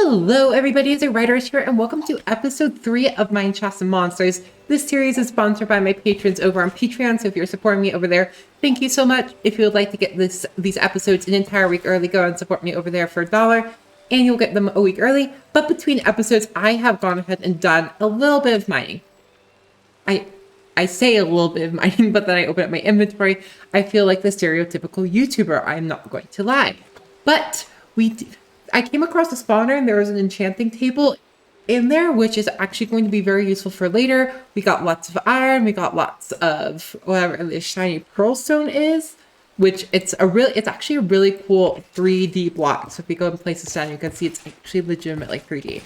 Hello everybody, it's Writers here and welcome to episode 3 of Mineshafts and Monsters. This series is sponsored by my patrons over on Patreon, so if you're supporting me over there, thank you so much. If you would like to get these episodes an entire week early, go and support me over there for $1 and you'll get them a week early. But between episodes, I have gone ahead and done a little bit of mining. I say a little bit of mining, but then I open up my inventory. I feel like the stereotypical YouTuber, I'm not going to lie. But I came across a spawner and there was an enchanting table in there, which is actually going to be very useful for later. We got lots of iron, we got lots of whatever this shiny pearl stone is, which it's actually a really cool 3D block. So if you go and place this down, you can see it's actually legitimate like 3D.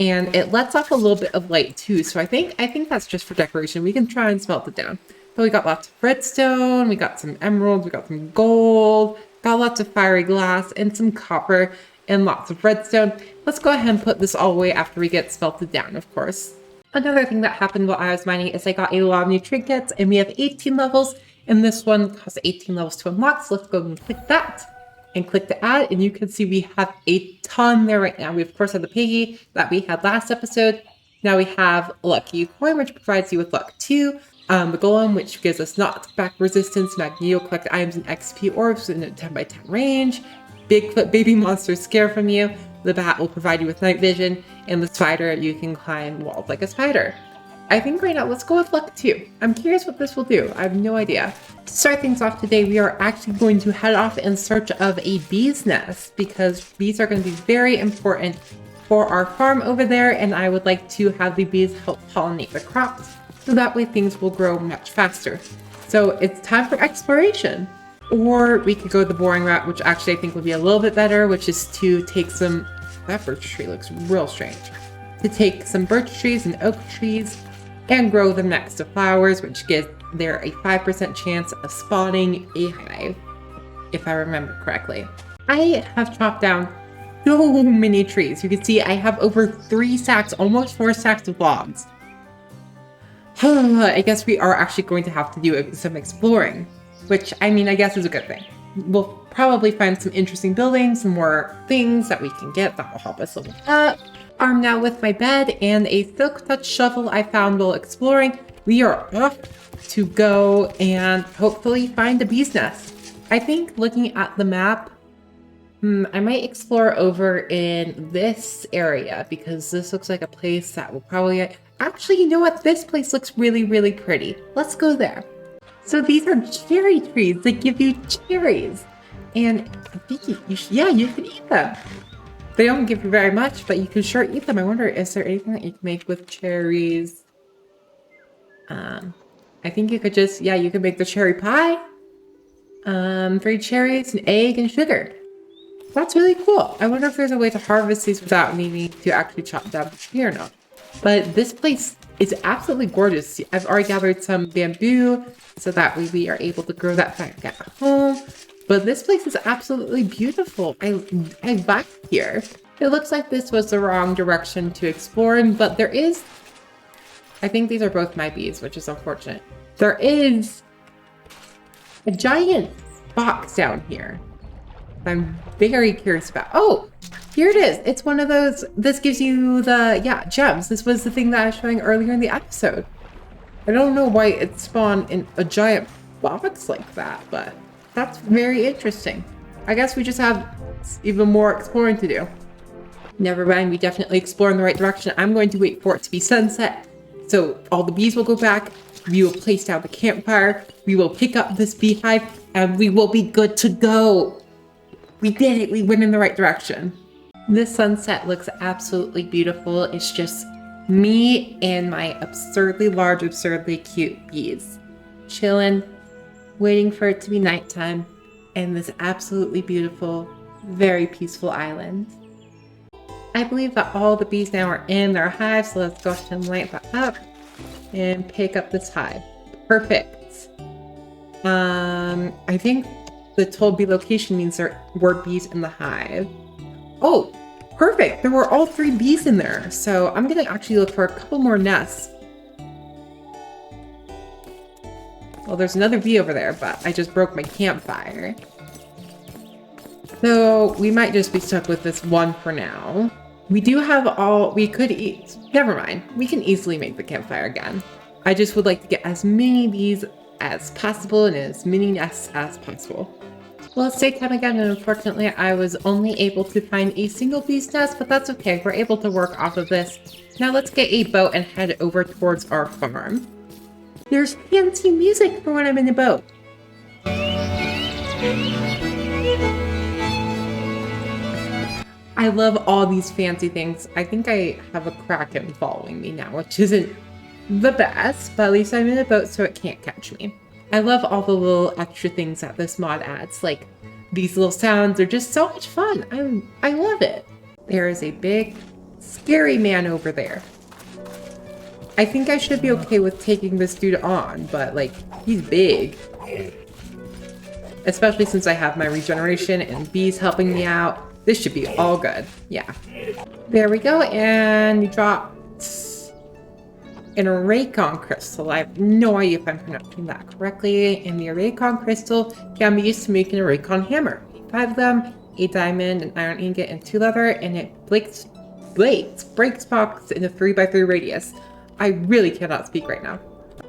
And it lets off a little bit of light too. So I think that's just for decoration. We can try and smelt it down. But we got lots of redstone, we got some emeralds, we got some gold, got lots of fiery glass and some copper and lots of redstone. Let's go ahead and put this all away after we get smelted down, of course. Another thing that happened while I was mining is I got a lot of new trinkets and we have 18 levels and this one costs 18 levels to unlock. So let's go and click that and click to add and you can see we have a ton there right now. We of course have the piggy that we had last episode. Now we have Lucky Coin, which provides you with luck 2. The golem, which gives us knockback resistance, Magneto, collect items and XP orbs in a 10 by 10 range. Bigfoot baby monsters scare from you. The bat will provide you with night vision, and the spider, you can climb walls like a spider. I think right now, let's go with luck 2. I'm curious what this will do. I have no idea. To start things off today, we are actually going to head off in search of a bee's nest because bees are going to be very important for our farm over there, and I would like to have the bees help pollinate the crops so that way things will grow much faster. So it's time for exploration. Or we could go the boring route, which actually I think would be a little bit better, which is to take some, that birch tree looks real strange, to take some birch trees and oak trees and grow them next to flowers, which gives there a 5% chance of spawning a hive, if I remember correctly. I have chopped down so many trees. You can see I have over 3 stacks, almost 4 stacks of logs. I guess we are actually going to have to do some exploring. Which, I mean, I guess is a good thing. We'll probably find some interesting buildings, some more things that we can get that will help us level up. Armed now with my bed and a silk touch shovel I found while exploring, we are off to go and hopefully find a bee's nest. I think looking at the map, I might explore over in this area because this looks like a place that will probably... Actually, you know what? This place looks really, really pretty. Let's go there. So these are cherry trees that give you cherries. And I think you can eat them. They don't give you very much, but you can sure eat them. I wonder, is there anything that you can make with cherries? I think you could just, you can make the cherry pie. 3 cherries, an egg, and sugar. That's really cool. I wonder if there's a way to harvest these without needing to actually chop down the tree or not. But this place is absolutely gorgeous. I've already gathered some bamboo so that way we are able to grow that back at home. But this place is absolutely beautiful. I like here. It looks like this was the wrong direction to explore, but there is... I think these are both my bees, which is unfortunate. There is a giant box down here I'm very curious about. Oh, here it is. It's one of those, this gives you the, gems. This was the thing that I was showing earlier in the episode. I don't know why it spawned in a giant box like that, but that's very interesting. I guess we just have even more exploring to do. Never mind, we definitely explore in the right direction. I'm going to wait for it to be sunset. So all the bees will go back. We will place down the campfire. We will pick up this beehive and we will be good to go. We did it. We went in the right direction. This sunset looks absolutely beautiful. It's just me and my absurdly large, absurdly cute bees chilling, waiting for it to be nighttime in this absolutely beautiful, very peaceful island. I believe that all the bees now are in their hive, so let's go ahead and light that up and pick up this hive. Perfect. I think the told bee location means there were bees in the hive. Oh, perfect. There were all 3 bees in there. So I'm going to actually look for a couple more nests. Well, there's another bee over there, but I just broke my campfire. So we might just be stuck with this one for now. We do have all we could eat. Never mind. We can easily make the campfire again. I just would like to get as many bees as possible and as many nests as possible. Well, it's daytime again, and unfortunately I was only able to find a single bee's nest, but that's okay. We're able to work off of this. Now let's get a boat and head over towards our farm. There's fancy music for when I'm in the boat. I love all these fancy things. I think I have a kraken following me now, which isn't the best, but at least I'm in a boat so it can't catch me. I love all the little extra things that this mod adds, like these little sounds are just so much fun. I love it. There is a big, scary man over there. I think I should be okay with taking this dude on, but like, he's big. Especially since I have my regeneration and bees helping me out. This should be all good. Yeah. There we go, and you dropped an Recon crystal. I have no idea if I'm pronouncing that correctly. And the Recon crystal can be used to make a Recon Hammer. 5 of them, a diamond, an iron ingot, and 2 leather, and it breaks blocks in a 3x3 radius. I really cannot speak right now.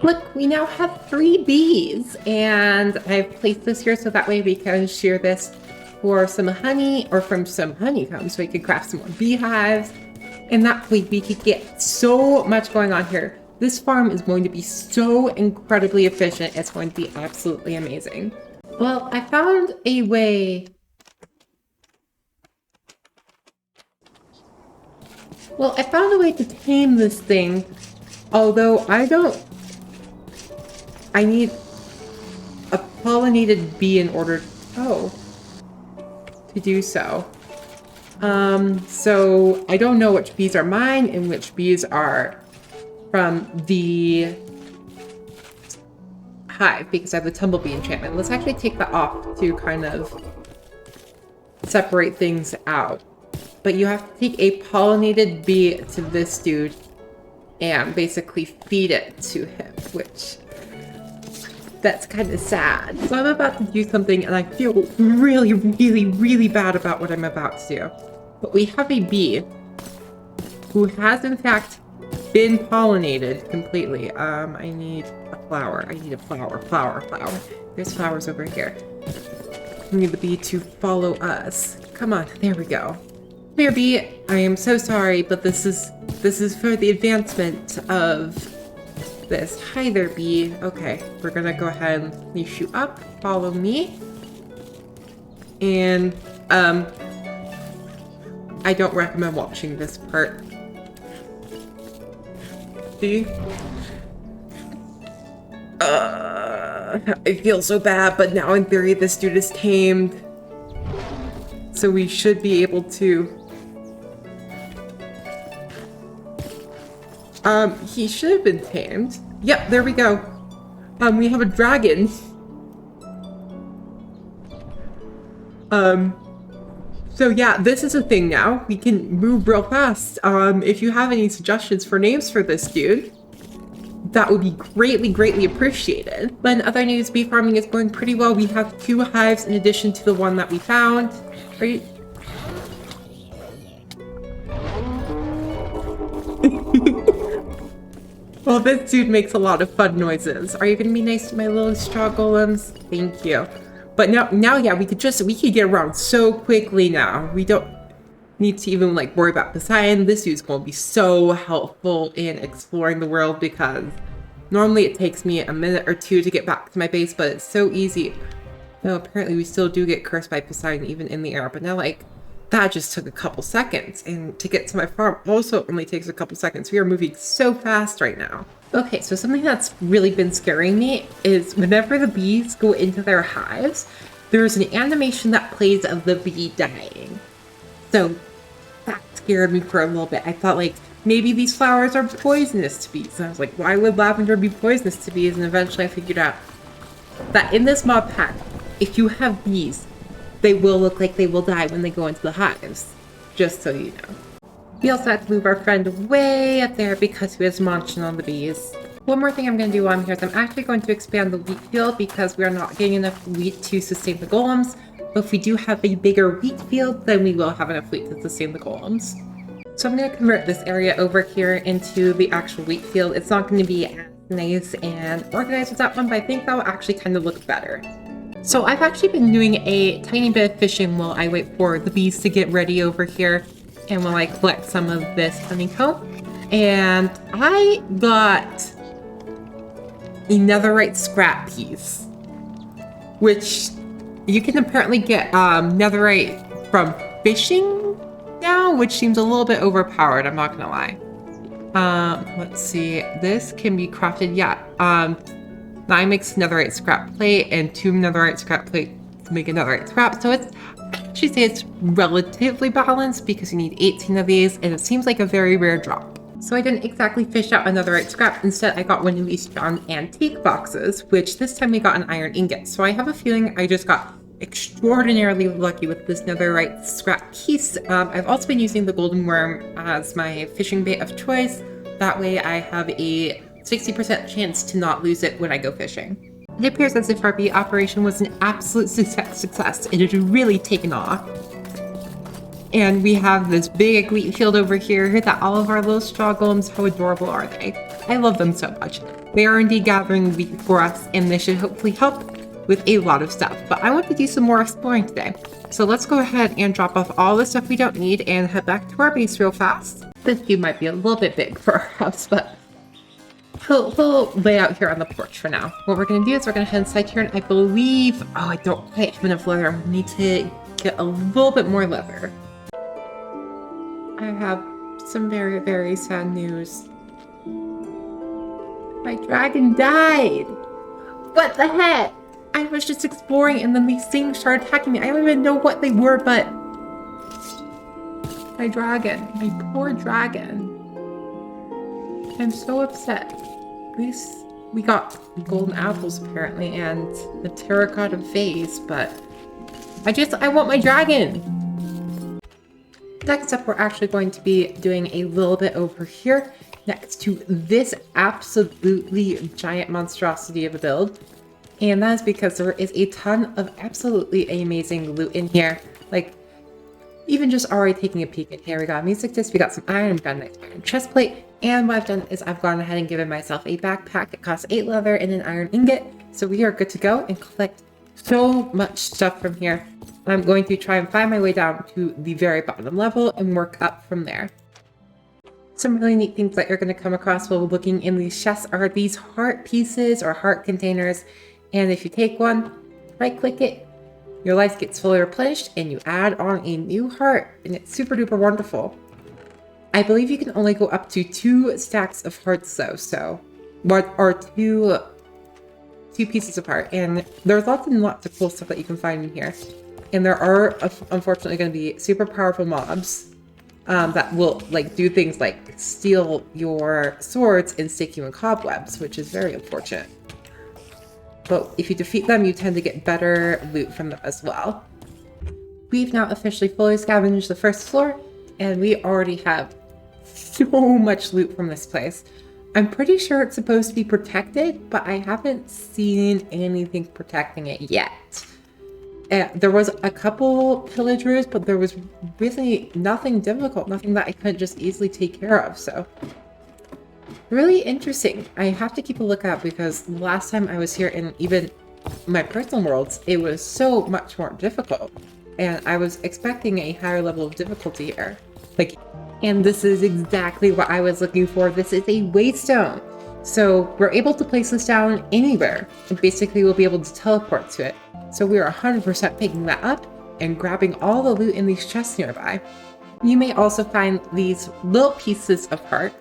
Look, we now have 3 bees, and I've placed this here so that way we can share this for some honey, or from some honeycomb, so we can craft some more beehives. And that way we could get so much going on here. This farm is going to be so incredibly efficient. It's going to be absolutely amazing. Well, I found a way. Well, I found a way to tame this thing. Although I need a pollinated bee in order to do so. So I don't know which bees are mine and which bees are from the hive because I have the tumblebee enchantment. Let's actually take that off to kind of separate things out. But you have to take a pollinated bee to this dude and basically feed it to him, which that's kind of sad. So I'm about to do something and I feel really, really, really bad about what I'm about to do. But we have a bee who has in fact been pollinated completely. I need a flower. I need a flower. There's flowers over here. We need the bee to follow us. Come on, there we go. Here, bee, I am so sorry, but this is for the advancement of this. Hi there, bee. Okay, we're gonna go ahead and leash you up. Follow me. And, I don't recommend watching this part. See? I feel so bad, but now in theory this dude is tamed. So we should be able to... he should have been tamed. Yep, there we go. We have a dragon. So yeah, this is a thing now. We can move real fast. If you have any suggestions for names for this dude, that would be greatly, greatly appreciated. But in other news, bee farming is going pretty well. We have 2 hives in addition to the one that we found. Are you... Well, this dude makes a lot of fun noises. Are you gonna be nice to my little straw golems? Thank you. But now, yeah, we could get around so quickly now. We don't need to even like worry about Poseidon. This dude's going to be so helpful in exploring the world because normally it takes me a minute or 2 to get back to my base, but it's so easy. No, apparently we still do get cursed by Poseidon even in the air, but now like that just took a couple seconds, and to get to my farm also only takes a couple seconds. We are moving so fast right now. Okay, so something that's really been scaring me is whenever the bees go into their hives, there's an animation that plays of the bee dying. So that scared me for a little bit. I thought like maybe these flowers are poisonous to bees. And I was like, why would lavender be poisonous to bees? And eventually I figured out that in this mod pack, if you have bees, they will look like they will die when they go into the hives. Just so you know. We also had to move our friend way up there because he was munching on the bees. One more thing I'm going to do while I'm here is I'm actually going to expand the wheat field because we are not getting enough wheat to sustain the golems. But if we do have a bigger wheat field, then we will have enough wheat to sustain the golems. So I'm going to convert this area over here into the actual wheat field. It's not going to be as nice and organized as that one, but I think that will actually kind of look better. So I've actually been doing a tiny bit of fishing while I wait for the bees to get ready over here and while I collect some of this honeycomb. And I got a netherite scrap piece, which you can apparently get netherite from fishing now, which seems a little bit overpowered, I'm not gonna lie. Let's see, this can be crafted, yeah. 9 makes netherite scrap plate and 2 netherite scrap plate to make a netherite scrap. So it's, I should say it's relatively balanced because you need 18 of these and it seems like a very rare drop. So I didn't exactly fish out a netherite scrap. Instead, I got one of these found antique boxes, which this time we got an iron ingot. So I have a feeling I just got extraordinarily lucky with this netherite scrap piece. I've also been using the golden worm as my fishing bait of choice. That way I have a 60% chance to not lose it when I go fishing. It appears as if our bee operation was an absolute success. It has really taken off. And we have this big wheat field over here that all of our little straw golems, how adorable are they? I love them so much. They are indeed gathering wheat for us and they should hopefully help with a lot of stuff. But I want to do some more exploring today. So let's go ahead and drop off all the stuff we don't need and head back to our base real fast. This cube might be a little bit big for our house, but we'll lay out here on the porch for now. What we're going to do is we're going to head inside here, and I believe, oh, I don't quite have enough leather. I need to get a little bit more leather. I have some very, very sad news. My dragon died! What the heck? I was just exploring and then these things started attacking me. I don't even know what they were, but my dragon, my poor dragon. I'm so upset. At least we got golden apples apparently and a terracotta vase, but I want my dragon. Next up, we're actually going to be doing a little bit over here next to this absolutely giant monstrosity of a build. And that is because there is a ton of absolutely amazing loot in here. Like, even just already taking a peek in here, we got a music disc, we got some iron, we got a nice iron chest plate, and what I've done is I've gone ahead and given myself a backpack that costs 8 leather and an iron ingot. So we are good to go and collect so much stuff from here. I'm going to try and find my way down to the very bottom level and work up from there. Some really neat things that you're going to come across while looking in these chests are these heart pieces or heart containers. And if you take one, right click it, your life gets fully replenished and you add on a new heart, and it's super duper wonderful. I believe you can only go up to 2 stacks of hearts though, so what are two pieces of heart, and there's lots and lots of cool stuff that you can find in here. And there are unfortunately going to be super powerful mobs that will like do things like steal your swords and stick you in cobwebs, which is very unfortunate. But if you defeat them, you tend to get better loot from them as well. We've now officially fully scavenged the first floor, and we already have so much loot from this place. I'm pretty sure it's supposed to be protected, but I haven't seen anything protecting it yet. There was a couple pillagers, but there was really nothing difficult, nothing that I couldn't just easily take care of, so really interesting. I have to keep a lookout because last time I was here in even my personal worlds, it was so much more difficult. And I was expecting a higher level of difficulty here. And this is exactly what I was looking for. This is a waystone. So we're able to place this down anywhere and basically we'll be able to teleport to it. So we are 100% picking that up and grabbing all the loot in these chests nearby. You may also find these little pieces of heart.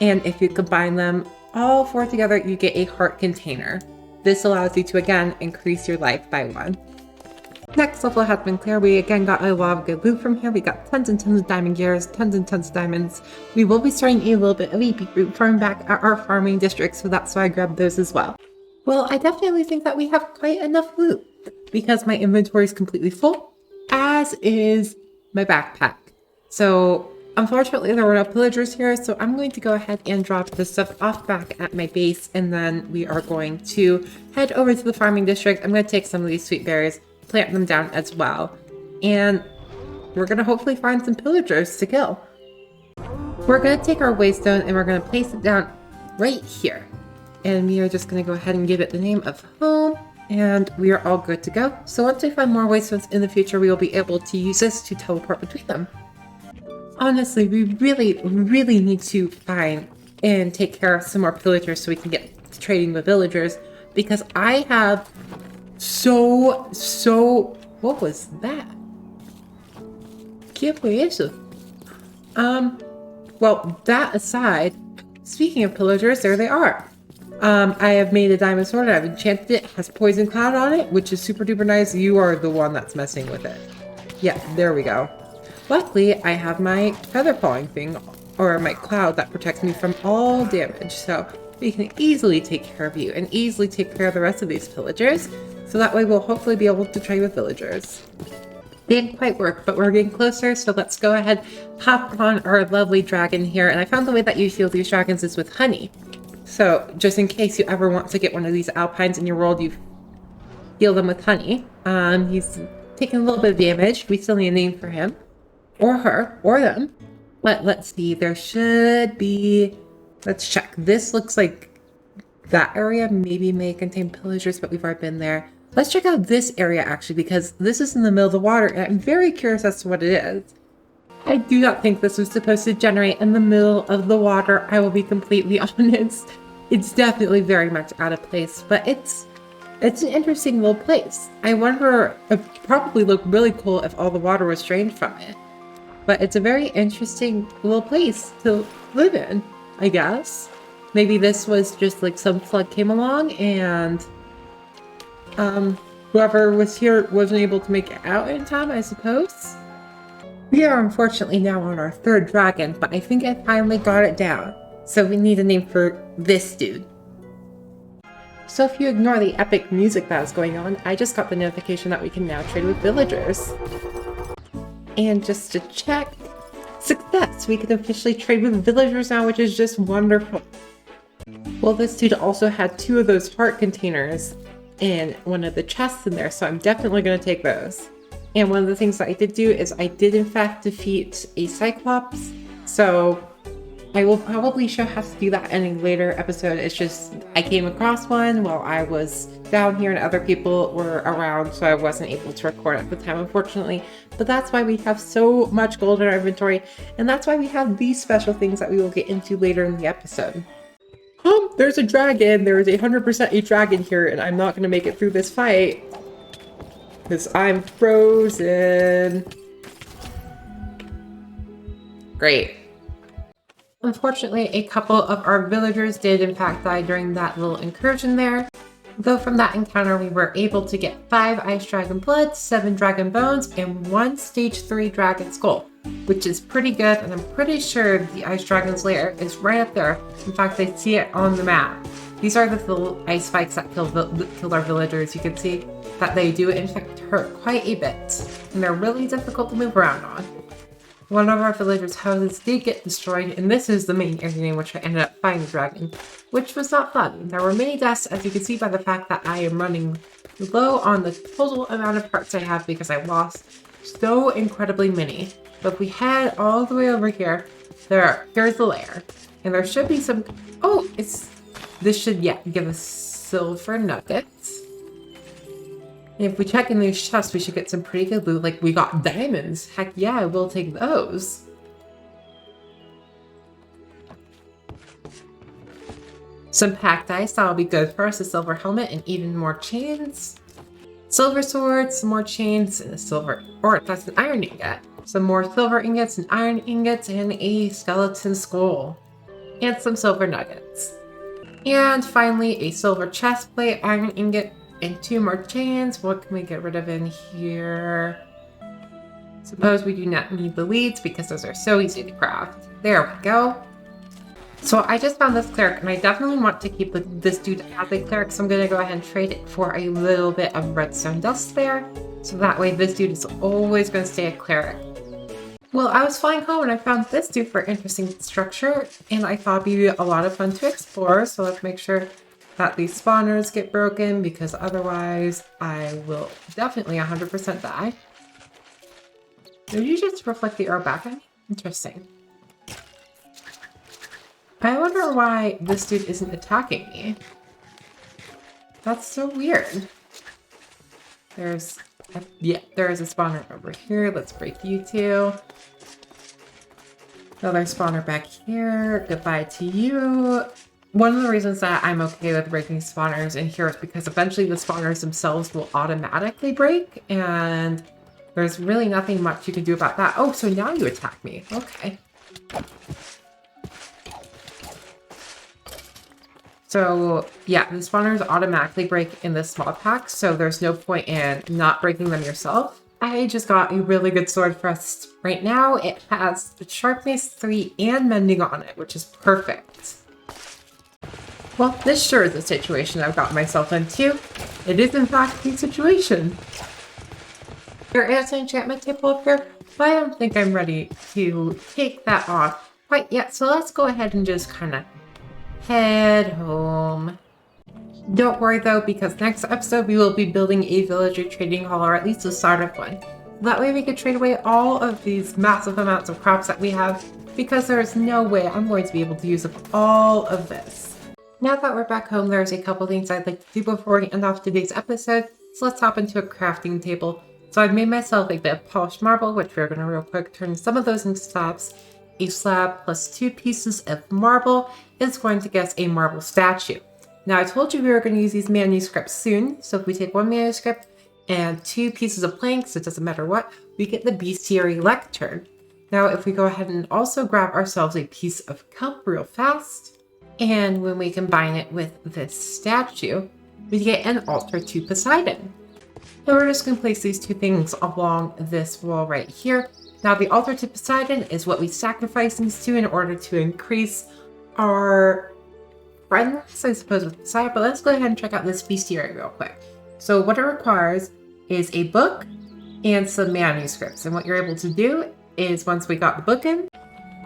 And if you combine them all 4 together, you get a heart container. This allows you to, again, increase your life by 1. Next level has been clear. We again got a lot of good loot from here. We got tons and tons of diamond gears, tons and tons of diamonds. We will be starting a little bit of a beetroot farm back at our farming district, so that's why I grabbed those as well. Well, I definitely think that we have quite enough loot because my inventory is completely full, as is my backpack. So unfortunately, there were no pillagers here, so I'm going to go ahead and drop this stuff off back at my base, and then we are going to head over to the farming district. I'm going to take some of these sweet berries, plant them down as well, and we're going to hopefully find some pillagers to kill. We're going to take our waystone and we're going to place it down right here. And we are just going to go ahead and give it the name of home. And we are all good to go. So once we find more waystones in the future, we will be able to use this to teleport between them. Honestly, we really need to find and take care of some more pillagers so we can get to trading with villagers. Because I have what was that? ¿Qué fue eso? Well, that aside, speaking of pillagers, there they are. I have made a diamond sword, I've enchanted it, has poison cloud on it, which is super duper nice. You are the one that's messing with it. Yeah, there we go. Luckily, I have my feather falling thing, or my cloud that protects me from all damage, so we can easily take care of you and easily take care of the rest of these pillagers. So that way we'll hopefully be able to trade with villagers. Didn't quite work, but we're getting closer, so let's go ahead, hop on our lovely dragon here. And I found the way that you heal these dragons is with honey. So just in case you ever want to get one of these alpines in your world, you heal them with honey. He's taking a little bit of damage. We still need a name for him, or her, or them. But let's see, there should be, let's check. This looks like that area maybe may contain pillagers, but we've already been there. Let's check out this area actually, because this is in the middle of the water and I'm very curious as to what it is. I do not think this was supposed to generate in the middle of the water. I will be completely honest. It's definitely very much out of place, but it's an interesting little place. I wonder, it probably look really cool if all the water was drained from it. But it's a very interesting little place to live in, I guess. Maybe this was just like some flood came along and whoever was here wasn't able to make it out in time, I suppose. We are unfortunately now on our third dragon, but I think I finally got it down. So we need a name for this dude. So if you ignore the epic music that is going on, I just got the notification that we can now trade with villagers. And just to check, success! We can officially trade with villagers now, which is just wonderful. Well, this dude also had 2 of those heart containers in one of the chests in there, so I'm definitely going to take those. And one of the things that I did do is I did in fact defeat a Cyclops, so I will probably show how to do that in a later episode. It's just I came across one while I was down here and other people were around, so I wasn't able to record at the time, unfortunately. But that's why we have so much gold in our inventory, and that's why we have these special things that we will get into later in the episode. There's a dragon. There is 100% a dragon here, and I'm not going to make it through this fight because I'm frozen. Great. Unfortunately, a couple of our villagers did in fact die during that little incursion there. Though from that encounter, we were able to get 5 ice dragon blood, 7 dragon bones, and 1 stage 3 dragon skull, which is pretty good, and I'm pretty sure the ice dragon's lair is right up there. In fact, I see it on the map. These are the little ice spikes that kill our villagers. You can see that they do in fact hurt quite a bit, and they're really difficult to move around on. One of our villagers' houses did get destroyed, and this is the main area in which I ended up fighting the dragon, which was not fun. There were many deaths, as you can see by the fact that I am running low on the total amount of hearts I have because I lost so incredibly many. But if we head all the way over here, here's the lair, and there should be some, this should, give us silver nuggets. And if we check in these chests, we should get some pretty good loot. Like, we got diamonds. Heck yeah, we'll take those. Some packed ice, that'll be good for us. A silver helmet and even more chains. Silver sword, some more chains, and a silver, or that's an iron ingot. Some more silver ingots and iron ingots, and a skeleton skull. And some silver nuggets. And finally, a silver chest plate, iron ingot, and 2 more chains. What can we get rid of in here? Suppose we do not need the leads because those are so easy to craft. There we go. So I just found this cleric, and I definitely want to keep this dude as a cleric, so I'm going to go ahead and trade it for a little bit of redstone dust there. So that way this dude is always going to stay a cleric. Well, I was flying home and I found this dude for interesting structure, and I thought it'd be a lot of fun to explore, so let's make sure that these spawners get broken, because otherwise I will definitely 100% die. Did you just reflect the arrow back at me? Interesting. I wonder why this dude isn't attacking me. That's so weird. There's a spawner over here. Let's break you two. Another spawner back here. Goodbye to you. One of the reasons that I'm okay with breaking spawners in here is because eventually the spawners themselves will automatically break, and there's really nothing much you can do about that. Oh, so now you attack me. Okay. So yeah, the spawners automatically break in this small pack, so there's no point in not breaking them yourself. I just got a really good sword for us right now. It has sharpness 3 and mending on it, which is perfect. Well, this sure is a situation I've got myself into. It is in fact the situation. There is an enchantment table up here, but I don't think I'm ready to take that off quite yet, so let's go ahead and just kind of head home. Don't worry though, because next episode we will be building a villager trading hall, or at least the start of one. That way we can trade away all of these massive amounts of crops that we have, because there's no way I'm going to be able to use up all of this. Now that we're back home, there's a couple things I'd like to do before we end off today's episode, so let's hop into a crafting table. So I've made myself a bit of polished marble, which we're going to real quick turn some of those into slabs. A slab plus 2 pieces of marble is going to get us a marble statue. Now I told you we were going to use these manuscripts soon, so if we take 1 manuscript and 2 pieces of planks, it doesn't matter what, we get the bestiary lectern. Now if we go ahead and also grab ourselves a piece of kelp real fast, and when we combine it with this statue, we get an altar to Poseidon. So we're just going to place these 2 things along this wall right here. Now the altar to Poseidon is what we sacrifice these to in order to increase our friends, I suppose, with Poseidon. But let's go ahead and check out this bestiary real quick. So what it requires is a book and some manuscripts. And what you're able to do is, once we got the book in,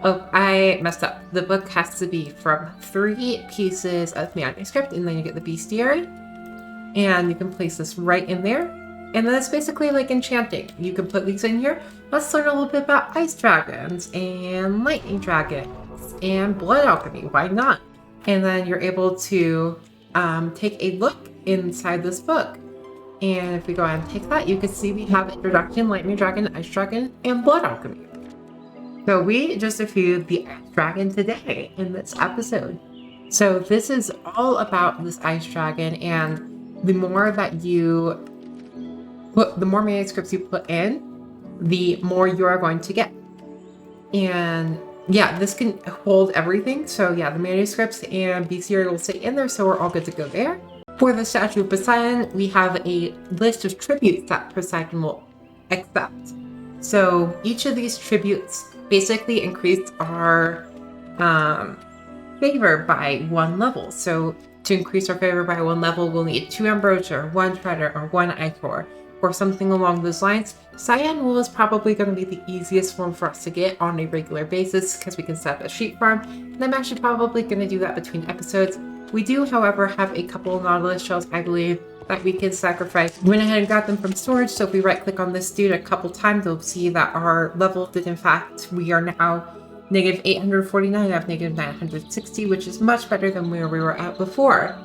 oh, I messed up. The book has to be from 3 pieces of manuscript, and then you get the bestiary. And you can place this right in there. And then it's basically like enchanting. You can put these in here. Let's learn a little bit about ice dragons and lightning dragons and blood alchemy. Why not? And then you're able to take a look inside this book. And if we go ahead and take that, you can see we have introduction, lightning dragon, ice dragon, and blood alchemy. So we just defeated the ice dragon today in this episode. So this is all about this ice dragon, and the more manuscripts you put in, the more you are going to get. And yeah, this can hold everything. So yeah, the manuscripts and bestiary will stay in there, so we're all good to go there. For the statue of Poseidon, we have a list of tributes that Poseidon will accept. So each of these tributes basically increase our favor by 1 level. So to increase our favor by 1 level, we'll need 2 ambrosia, 1 treader, or 1 ichor, or something along those lines. Cyan wool is probably going to be the easiest one for us to get on a regular basis because we can set up a sheep farm, and I'm actually probably going to do that between episodes. We do, however, have a couple of nautilus shells, I believe, that we can sacrifice. We went ahead and got them from storage, so if we right click on this dude a couple times, we'll see that our level did in fact, we are now negative 849 out of negative 960, which is much better than where we were at before.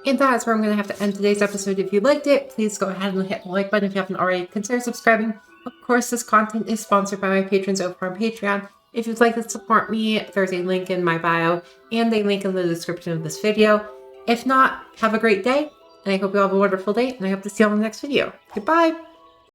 And that is where I'm going to have to end today's episode. If you liked it, please go ahead and hit the like button if you haven't already. Consider subscribing. Of course, this content is sponsored by my patrons over on Patreon. If you'd like to support me, there's a link in my bio and a link in the description of this video. If not, have a great day, and I hope you all have a wonderful day, and I hope to see you on the next video. Goodbye!